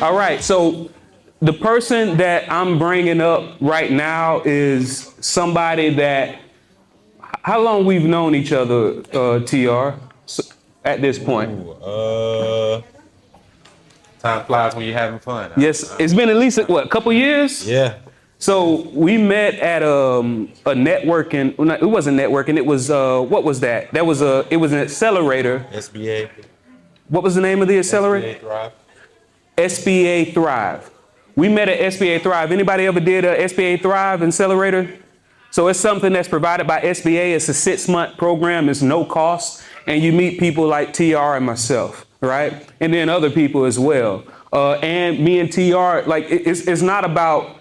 All right, so the person that I'm bringing up right now is somebody that, how long we've known each other, TR, at this point? Time flies when you're having fun. Yes, it's been at least, what, a couple years? Yeah. So we met at a networking, well, it wasn't networking, it was, what was that? It was an accelerator. SBA. What was the name of the accelerator? SBA Thrive. SBA Thrive. We met at SBA Thrive. Anybody ever did a SBA Thrive accelerator? So it's something that's provided by SBA. It's a 6-month program. It's no cost. And you meet people like TR and myself, right? And then other people as well. And me and TR, like it's not about,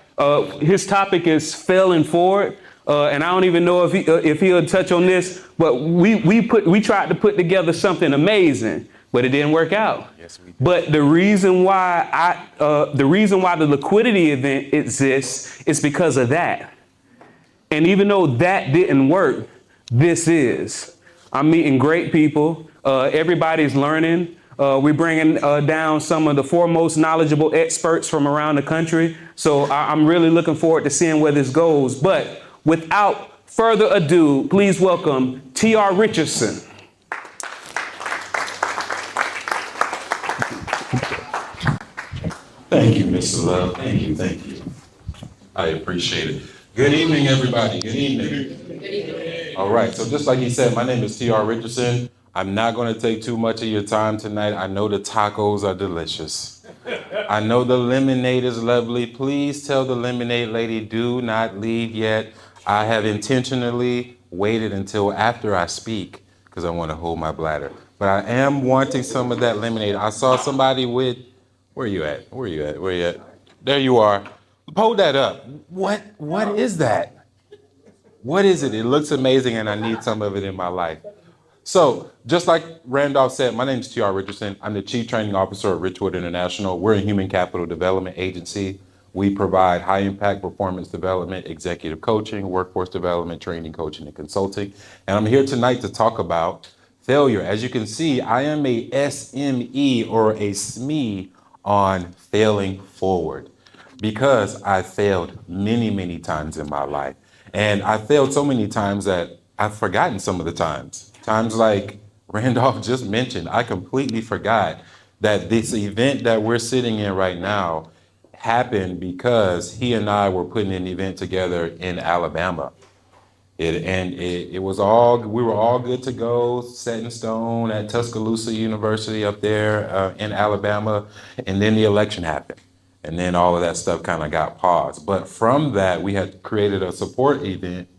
his topic is failing forward. And I don't even know if he'll touch on this, but we tried to put together something amazing, but it didn't work out. Yes, we did. But the reason why the liquidity event exists is because of that. And even though that didn't work, this is. I'm meeting great people. Everybody's learning. We're bringing down some of the foremost knowledgeable experts from around the country. So I'm really looking forward to seeing where this goes. But without further ado, please welcome T.R. Richardson. Thank you, Mr. Love. Thank you. I appreciate it. Good evening, everybody. Good evening. All right, so just like he said, my name is T.R. Richardson. I'm not going to take too much of your time tonight. I know the tacos are delicious. I know the lemonade is lovely. Please tell the lemonade lady, do not leave yet. I have intentionally waited until after I speak because I want to hold my bladder. But I am wanting some of that lemonade. I saw somebody with, where you at? There you are. Hold that up. What is that? What is it? It looks amazing and I need some of it in my life. So just like Randolph said, my name is T.R. Richardson. I'm the Chief Training Officer at Richwood International. We're a human capital development agency. We provide high impact performance development, executive coaching, workforce development, training, coaching, and consulting. And I'm here tonight to talk about failure. As you can see, I am a SME or a SME on failing forward because I failed many, many times in my life. And I failed so many times that I've forgotten some of the times. Times like Randolph just mentioned, I completely forgot that this event that we're sitting in right now happened because he and I were putting an event together in Alabama. It was all, we were all good to go, set in stone at Tuscaloosa University up there in Alabama. And then the election happened. And then all of that stuff kind of got paused. But from that, we had created a support event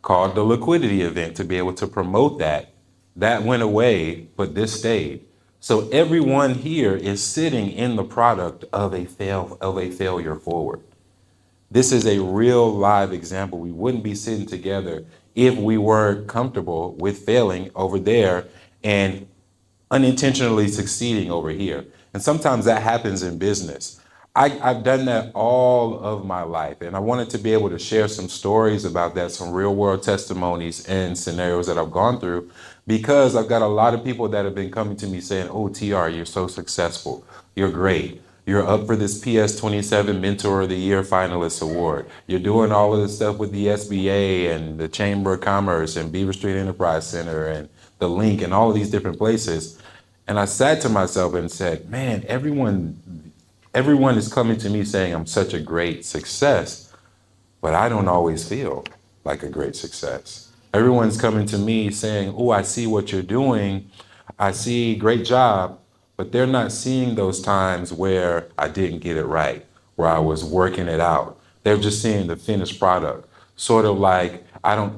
called the Liquidity event to be able to promote that. That went away, but this stayed. So everyone here is sitting in the product of a failure forward. This is a real live example. We wouldn't be sitting together if we weren't comfortable with failing over there and unintentionally succeeding over here. And sometimes that happens in business. I've done that all of my life, and I wanted to be able to share some stories about that, some real world testimonies and scenarios that I've gone through, because I've got a lot of people that have been coming to me saying, oh, TR, you're so successful. You're great. You're up for this PS27 Mentor of the Year Finalist Award. You're doing all of this stuff with the SBA and the Chamber of Commerce and Beaver Street Enterprise Center and the Link and all of these different places. And I sat to myself and said, man, everyone is coming to me saying I'm such a great success, but I don't always feel like a great success. Everyone's coming to me saying, oh, I see what you're doing. I see, great job. But they're not seeing those times where I didn't get it right, where I was working it out. They're just seeing the finished product. Sort of like,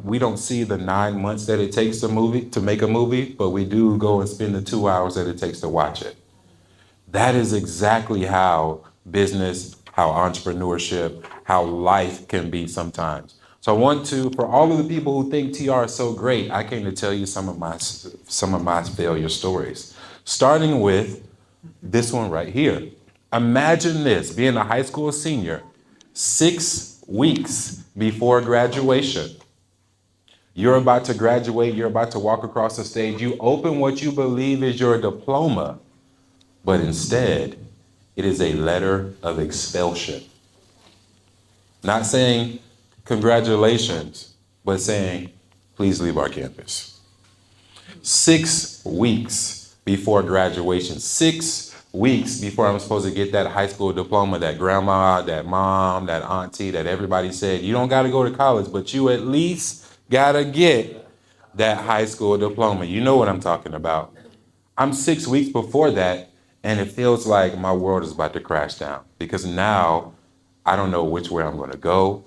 we don't see the 9 months that it takes to make a movie, but we do go and spend the 2 hours that it takes to watch it. That is exactly how business, how entrepreneurship, how life can be sometimes. So I want to, for all of the people who think TR is so great, I came to tell you some of my failure stories. Starting with this one right here. Imagine this, being a high school senior, 6 weeks before graduation. You're about to graduate, you're about to walk across the stage, you open what you believe is your diploma, but instead, It is a letter of expulsion. Not saying congratulations, but saying, please leave our campus. 6 weeks before graduation, 6 weeks before I'm supposed to get that high school diploma that grandma, that mom, that auntie, that everybody said, you don't got to go to college, but you at least got to get that high school diploma. You know what I'm talking about. I'm 6 weeks before that, and it feels like my world is about to crash down because now I don't know which way I'm going to go.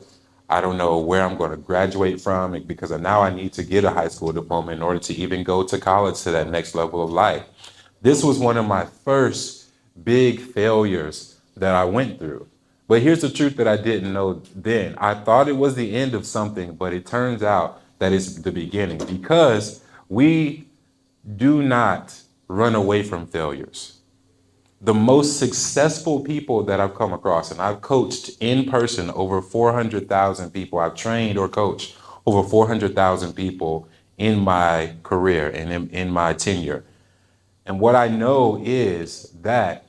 I don't know where I'm going to graduate from because now I need to get a high school diploma in order to even go to college to that next level of life. This was one of my first big failures that I went through. But here's the truth that I didn't know then. I thought it was the end of something, but it turns out that it's the beginning because we do not run away from failures. The most successful people that I've come across, and I've coached in person over 400,000 people. I've trained or coached over 400,000 people in my career and in my tenure. And what I know is that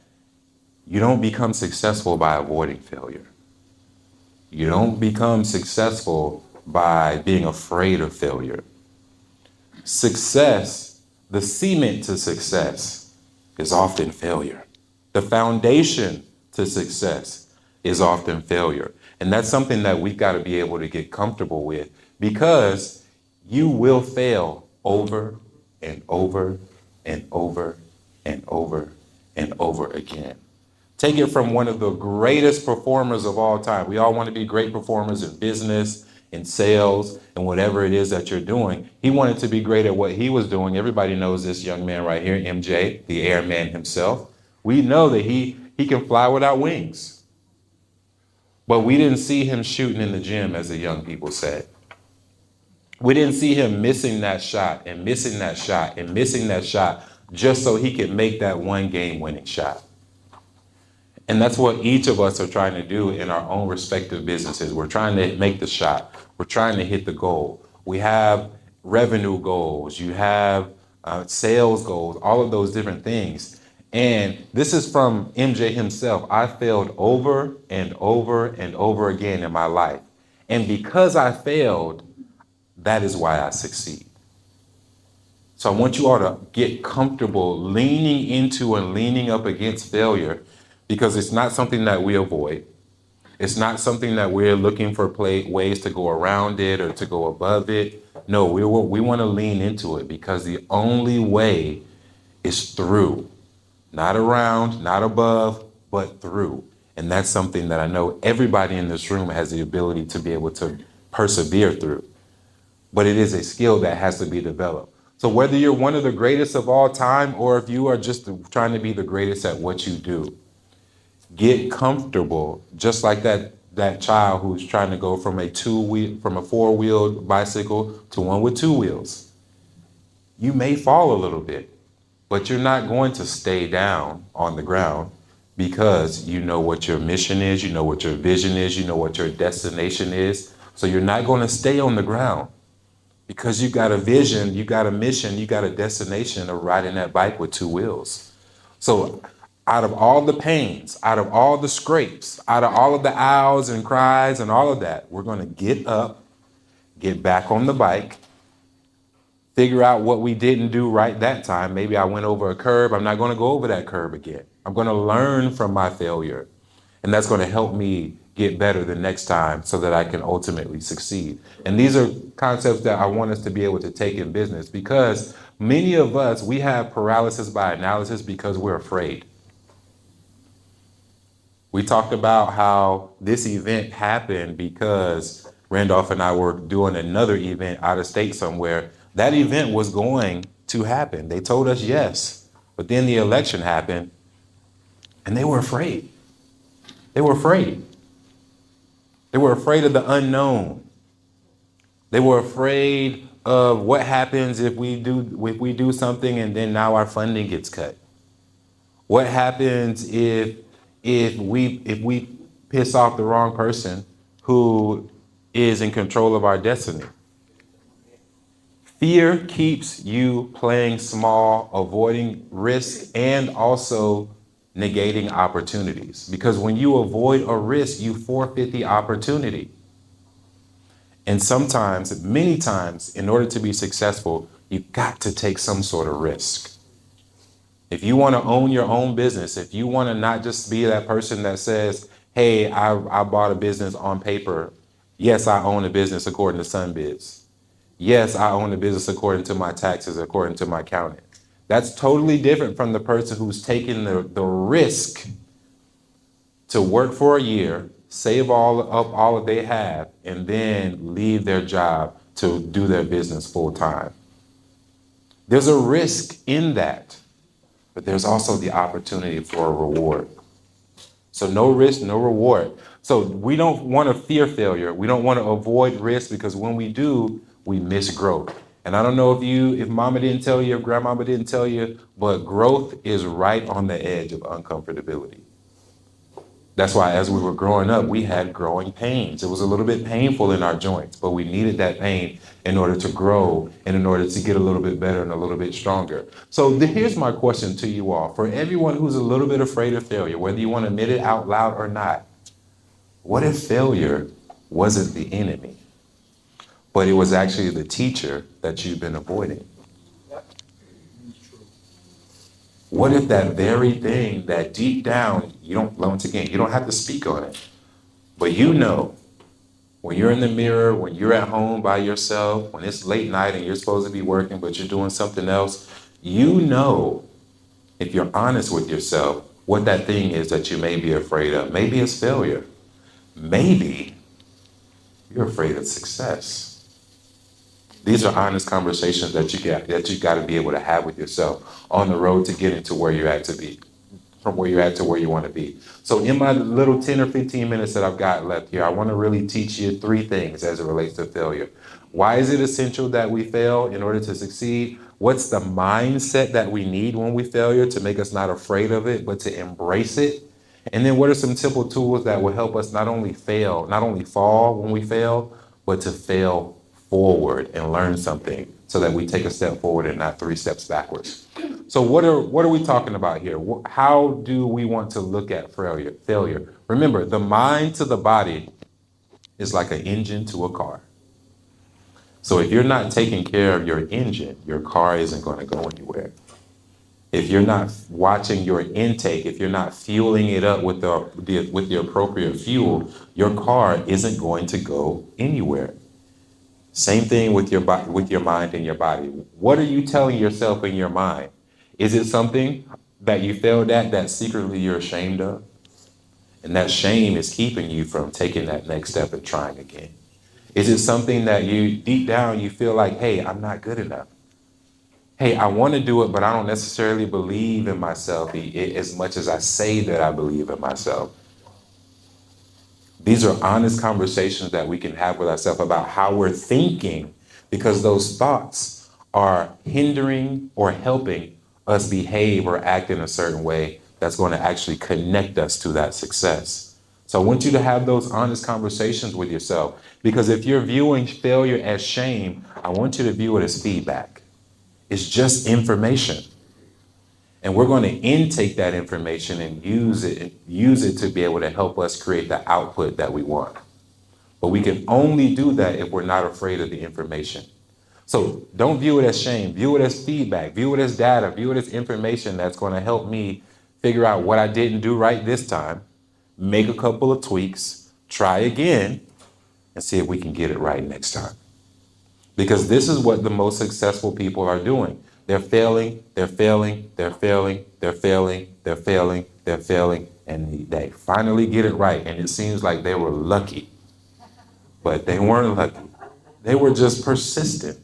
you don't become successful by avoiding failure. You don't become successful by being afraid of failure. Success, the cement to success, is often failure. The foundation to success is often failure. And that's something that we've got to be able to get comfortable with because you will fail over and over and over and over and over again. Take it from one of the greatest performers of all time. We all want to be great performers in business, in sales, and whatever it is that you're doing. He wanted to be great at what he was doing. Everybody knows this young man right here, MJ, the airman himself. We know that he can fly without wings. But we didn't see him shooting in the gym, as the young people said. We didn't see him missing that shot and missing that shot and missing that shot just so he could make that one game-winning shot. And that's what each of us are trying to do in our own respective businesses. We're trying to make the shot. We're trying to hit the goal. We have revenue goals. You have sales goals, all of those different things. And this is from MJ himself. I failed over and over and over again in my life. And because I failed, that is why I succeed. So I want you all to get comfortable leaning into and leaning up against failure because it's not something that we avoid. It's not something that we're looking for ways to go around it or to go above it. No, we want to lean into it because the only way is through. Not around, not above, but through. And that's something that I know everybody in this room has the ability to be able to persevere through. But it is a skill that has to be developed. So whether you're one of the greatest of all time or if you are just trying to be the greatest at what you do, get comfortable, just like that child who's trying to go from a four-wheeled bicycle to one with two wheels. You may fall a little bit. But you're not going to stay down on the ground because you know what your mission is, you know what your vision is, you know what your destination is. So you're not going to stay on the ground because you got a vision, you got a mission, you got a destination of riding that bike with two wheels. So out of all the pains, out of all the scrapes, out of all of the owls and cries and all of that, we're going to get up, get back on the bike, figure out what we didn't do right that time. Maybe I went over a curb. I'm not going to go over that curb again. I'm going to learn from my failure. And that's going to help me get better the next time so that I can ultimately succeed. And these are concepts that I want us to be able to take in business because many of us, we have paralysis by analysis because we're afraid. We talked about how this event happened because Randolph and I were doing another event out of state somewhere. That event was going to happen. They told us yes, but then the election happened and they were afraid. They were afraid. They were afraid of the unknown. They were afraid of what happens if we do something and then now our funding gets cut. What happens if we piss off the wrong person who is in control of our destiny? Fear keeps you playing small, avoiding risk, and also negating opportunities. Because when you avoid a risk, you forfeit the opportunity. And sometimes, many times, in order to be successful, you've got to take some sort of risk. If you want to own your own business, if you want to not just be that person that says, hey, I bought a business on paper. Yes, I own a business according to SunBiz. Yes, I own a business according to my taxes, according to my accountant. That's totally different from the person who's taking the risk to work for a year, save all that they have, and then leave their job to do their business full time. There's a risk in that, but there's also the opportunity for a reward. So no risk, no reward. So we don't want to fear failure. We don't want to avoid risk, because when we do, we miss growth. And I don't know if mama didn't tell you, if grandmama didn't tell you, but growth is right on the edge of uncomfortability. That's why as we were growing up, we had growing pains. It was a little bit painful in our joints, but we needed that pain in order to grow and in order to get a little bit better and a little bit stronger. So here's my question to you all. For everyone who's a little bit afraid of failure, whether you want to admit it out loud or not, what if failure wasn't the enemy, but it was actually the teacher that you've been avoiding? What if that very thing that deep down, once again, you don't have to speak on it, but you know, when you're in the mirror, when you're at home by yourself, when it's late night and you're supposed to be working, but you're doing something else, you know, if you're honest with yourself, what that thing is that you may be afraid of. Maybe it's failure. Maybe you're afraid of success. These are honest conversations that you got to be able to have with yourself on the road to getting to where you're at to be, from where you're at to where you want to be. So in my little 10 or 15 minutes that I've got left here, I want to really teach you 3 things as it relates to failure. Why is it essential that we fail in order to succeed? What's the mindset that we need when we fail to make us not afraid of it, but to embrace it? And then what are some simple tools that will help us not only fall when we fail, but to fail forward and learn something so that we take a step forward and not 3 steps backwards. So what are we talking about here? How do we want to look at failure? Remember, the mind to the body is like an engine to a car. So if you're not taking care of your engine, your car isn't going to go anywhere. If you're not watching your intake, if you're not fueling it up with the appropriate fuel, your car isn't going to go anywhere. Same thing with your mind and your body. What are you telling yourself in your mind? Is it something that you failed at that secretly you're ashamed of? And that shame is keeping you from taking that next step and trying again. Is it something that you deep down you feel like, hey, I'm not good enough? Hey, I want to do it, but I don't necessarily believe in myself as much as I say that I believe in myself. These are honest conversations that we can have with ourselves about how we're thinking, because those thoughts are hindering or helping us behave or act in a certain way that's going to actually connect us to that success. So I want you to have those honest conversations with yourself, because if you're viewing failure as shame, I want you to view it as feedback. It's just information. And we're going to intake that information and use it to be able to help us create the output that we want. But we can only do that if we're not afraid of the information. So don't view it as shame, view it as feedback, view it as data, view it as information that's going to help me figure out what I didn't do right this time, make a couple of tweaks, try again, and see if we can get it right next time. Because this is what the most successful people are doing. They're failing, they're failing, they're failing, they're failing, they're failing, they're failing, and they finally get it right. And it seems like they were lucky, but they weren't lucky. They were just persistent.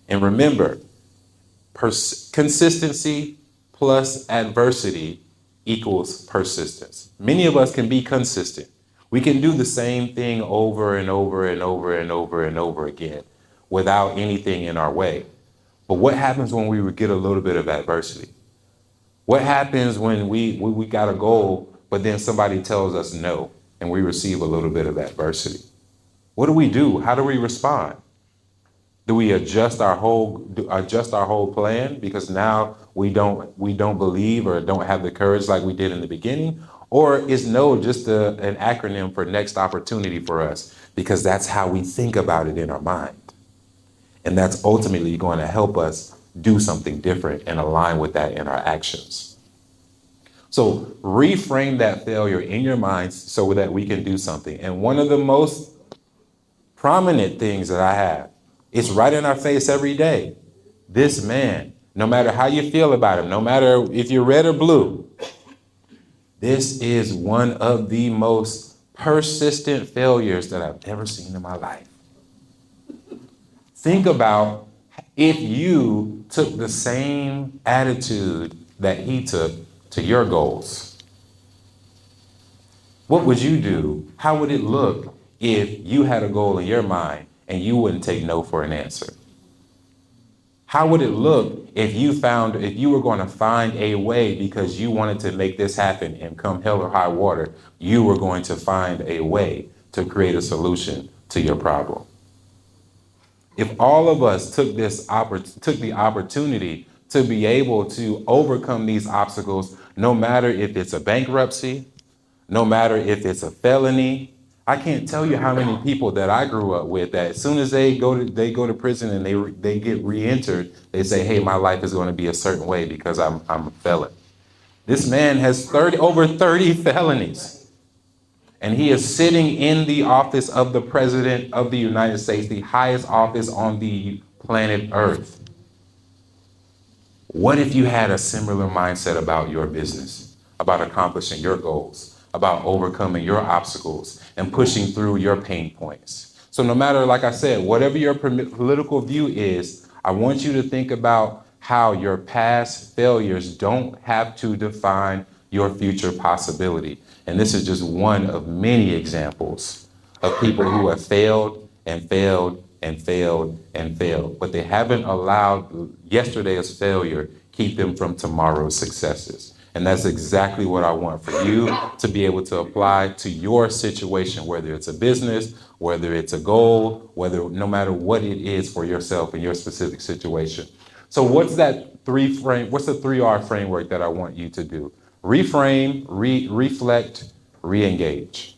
And remember, consistency plus adversity equals persistence. Many of us can be consistent. We can do the same thing over and over and over and over and over again without anything in our way. But what happens when we get a little bit of adversity? What happens when we got a goal, but then somebody tells us no, and we receive a little bit of adversity? What do we do? How do we respond? Do we adjust our whole plan because now we don't believe or don't have the courage like we did in the beginning? Or is no just an acronym for next opportunity for us? Because that's how we think about it in our mind. And that's ultimately going to help us do something different and align with that in our actions. So reframe that failure in your minds so that we can do something. And one of the most prominent things that I have, it's right in our face every day. This man, no matter how you feel about him, no matter if you're red or blue, this is one of the most persistent failures that I've ever seen in my life. Think about if you took the same attitude that he took to your goals. What would you do? How would it look if you had a goal in your mind and you wouldn't take no for an answer? How would it look if you were going to find a way because you wanted to make this happen and come hell or high water, you were going to find a way to create a solution to your problem? If all of us took the opportunity to be able to overcome these obstacles, no matter if it's a bankruptcy, no matter if it's a felony, I can't tell you how many people that I grew up with that as soon as they go to prison and they get re-entered, they say, hey, my life is going to be a certain way because I'm a felon. This man has over 30 felonies. And he is sitting in the office of the President of the United States, the highest office on the planet Earth. What if you had a similar mindset about your business, about accomplishing your goals, about overcoming your obstacles and pushing through your pain points? So no matter, like I said, whatever your political view is, I want you to think about how your past failures don't have to define your future possibility. And this is just one of many examples of people who have failed and failed and failed and failed, but they haven't allowed yesterday's failure keep them from tomorrow's successes. And that's exactly what I want for you to be able to apply to your situation, whether it's a business, whether it's a goal, no matter what it is for yourself in your specific situation. So what's the 3R framework that I want you to do? Reframe, reflect, re-engage.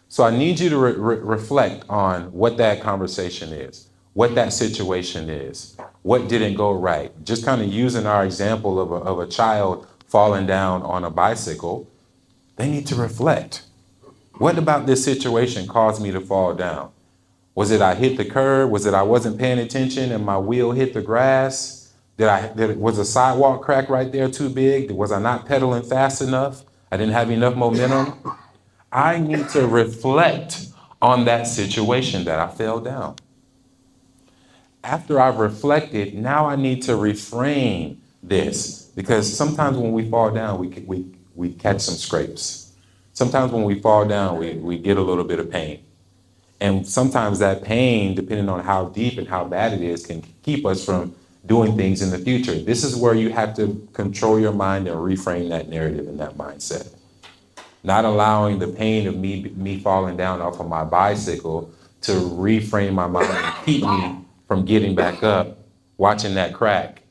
So I need you to reflect on what that conversation is, what that situation is, what didn't go right. Just kind of using our example of a child falling down on a bicycle, they need to reflect. What about this situation caused me to fall down? Was it I hit the curb? Was it I wasn't paying attention and my wheel hit the grass? Was a sidewalk crack right there too big? Was I not pedaling fast enough? I didn't have enough momentum. I need to reflect on that situation that I fell down. After I've reflected, now I need to reframe this, because sometimes when we fall down, we catch some scrapes. Sometimes when we fall down, we get a little bit of pain. And sometimes that pain, depending on how deep and how bad it is, can keep us from doing things in the future. This is where you have to control your mind and reframe that narrative and that mindset. Not allowing the pain of me falling down off of my bicycle to reframe my mind and keep me from getting back up, watching that crack,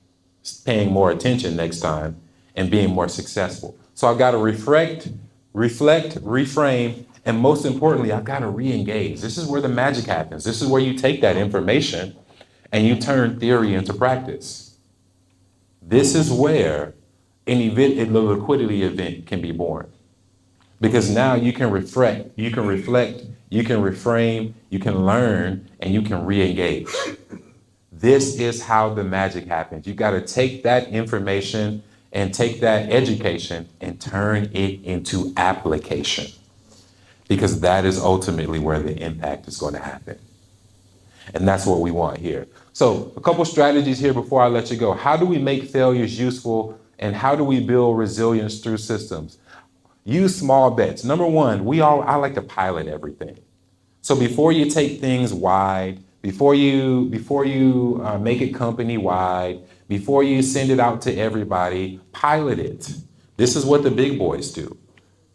paying more attention next time, and being more successful. So I've got to reflect, reframe, and most importantly, I've got to re-engage. This is where the magic happens. This is where you take that information and you turn theory into practice. This is where a liquidity event can be born. Because now you can reflect, you can reframe, you can learn, and you can re-engage. This is how the magic happens. You got to take that information and take that education and turn it into application. Because that is ultimately where the impact is going to happen. And that's what we want here. So a couple strategies here before I let you go. How do we make failures useful, and how do we build resilience through systems? Use small bets. Number one, I like to pilot everything. So before you take things wide, before you make it company wide, before you send it out to everybody, pilot it. This is what the big boys do.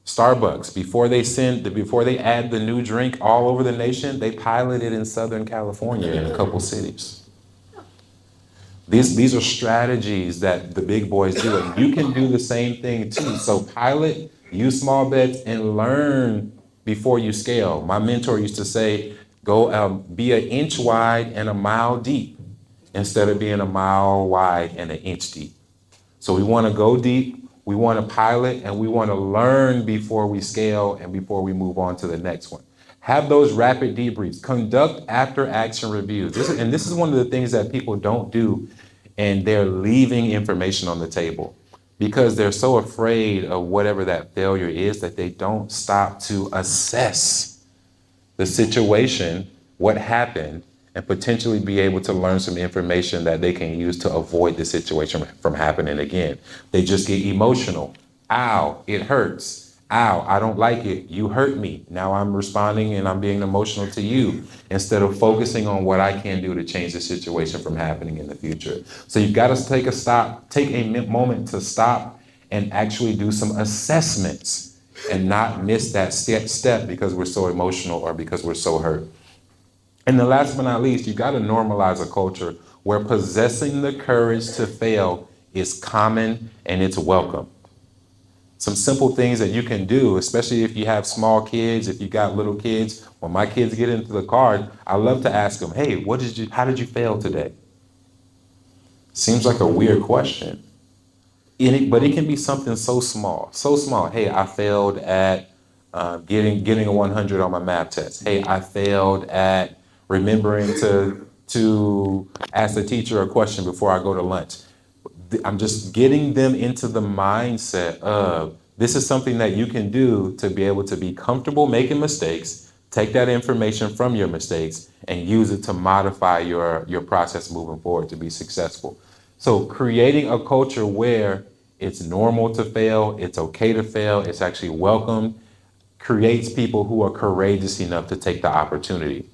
Starbucks, before they add the new drink all over the nation, they pilot it in Southern California in a couple cities. These are strategies that the big boys do, and you can do the same thing too. So pilot, use small bets, and learn before you scale. My mentor used to say, go be an inch wide and a mile deep instead of being a mile wide and an inch deep. So we want to go deep, we want to pilot, and we want to learn before we scale and before we move on to the next one. Have those rapid debriefs. Conduct after action reviews. This is one of the things that people don't do, and they're leaving information on the table because they're so afraid of whatever that failure is that they don't stop to assess the situation, what happened, and potentially be able to learn some information that they can use to avoid the situation from happening again. They just get emotional. Ow, it hurts. Ow, I don't like it. You hurt me. Now I'm responding and I'm being emotional to you instead of focusing on what I can do to change the situation from happening in the future. So you've got to take a moment to stop and actually do some assessments and not miss that step because we're so emotional or because we're so hurt. And the last but not least, you got to normalize a culture where possessing the courage to fail is common and it's welcome. Some simple things that you can do, especially if you have small kids, if you got little kids. When my kids get into the car, I love to ask them, hey, how did you fail today? Seems like a weird question. But it can be something so small. Hey, I failed at getting a 100 on my math test. Hey, I failed at remembering to ask the teacher a question before I go to lunch. I'm just getting them into the mindset of this is something that you can do to be able to be comfortable making mistakes, take that information from your mistakes and use it to modify your process moving forward to be successful. So creating a culture where it's normal to fail, it's okay to fail, it's actually welcomed, creates people who are courageous enough to take the opportunity.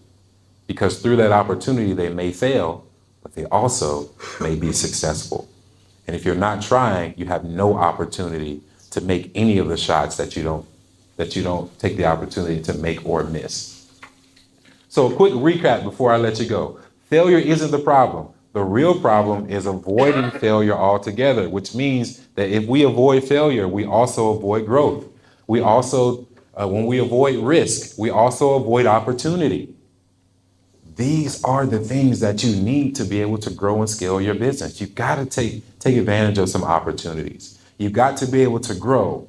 Because through that opportunity, they may fail, but they also may be successful. And if you're not trying, you have no opportunity to make any of the shots that you don't take the opportunity to make or miss. So a quick recap before I let you go. Failure isn't the problem. The real problem is avoiding failure altogether, which means that if we avoid failure, we also avoid growth. We also, when we avoid risk, we also avoid opportunity. These are the things that you need to be able to grow and scale your business. You've got to take advantage of some opportunities. You've got to be able to grow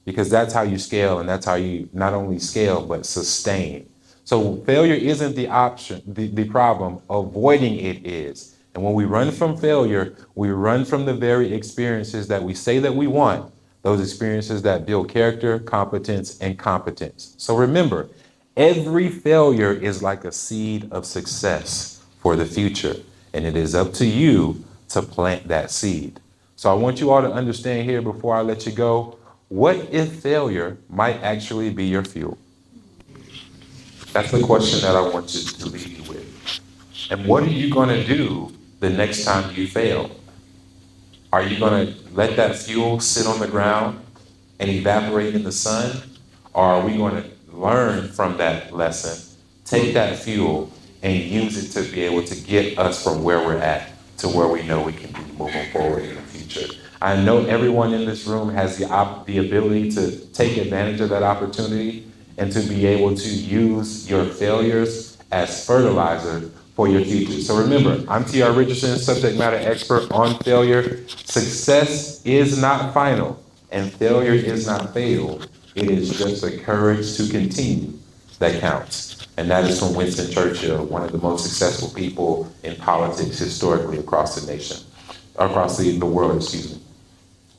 because that's how you scale and that's how you not only scale, but sustain. So failure isn't the option, the problem. Avoiding it is. And when we run from failure, we run from the very experiences that we say that we want, those experiences that build character, competence, and competence. So remember, every failure is like a seed of success for the future, and it is up to you to plant that seed. So I want you all to understand here before I let you go, what if failure might actually be your fuel? That's the question that I want you to leave you with. And what are you going to do the next time you fail? Are you going to let that fuel sit on the ground and evaporate in the sun? Or are we going to learn from that lesson, take that fuel, and use it to be able to get us from where we're at to where we know we can be moving forward in the future? I know everyone in this room has the ability to take advantage of that opportunity and to be able to use your failures as fertilizer for your future. So remember, I'm T.R. Richardson, subject matter expert on failure. Success is not final, and failure is not fatal. It is just the courage to continue that counts. And that is from Winston Churchill, one of the most successful people in politics historically across the nation, across the world, excuse me.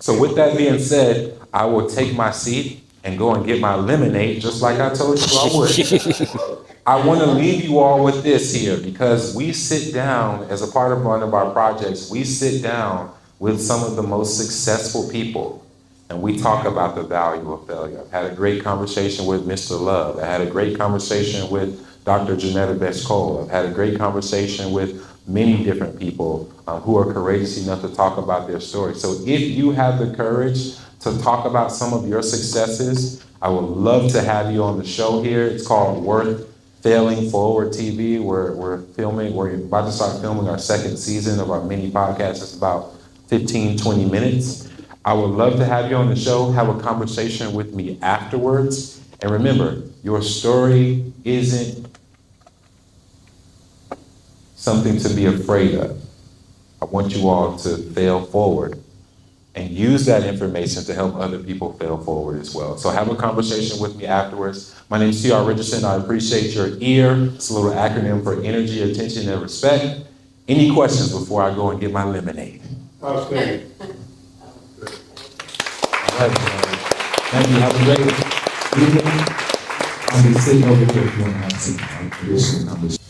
So with that being said, I will take my seat and go and get my lemonade, just like I told you I would. I want to leave you all with this here, because we sit down as a part of one of our projects, we sit down with some of the most successful people, and we talk about the value of failure. I've had a great conversation with Mr. Love. I had a great conversation with Dr. Janetta Best Cole. I've had a great conversation with many different people who are courageous enough to talk about their story. So if you have the courage to talk about some of your successes, I would love to have you on the show here. It's called Worth Failing Forward TV. We're about to start filming our second season of our mini podcast. It's about 15, 20 minutes. I would love to have you on the show, have a conversation with me afterwards. And remember, your story isn't something to be afraid of. I want you all to fail forward and use that information to help other people fail forward as well. So have a conversation with me afterwards. My name is T.R. Richardson. I appreciate your ear. It's a little acronym for energy, attention, and respect. Any questions before I go and get my lemonade? Outstanding. All right. Thank you. Have a great evening. I'll be sitting over here if you want to have some additional conversation.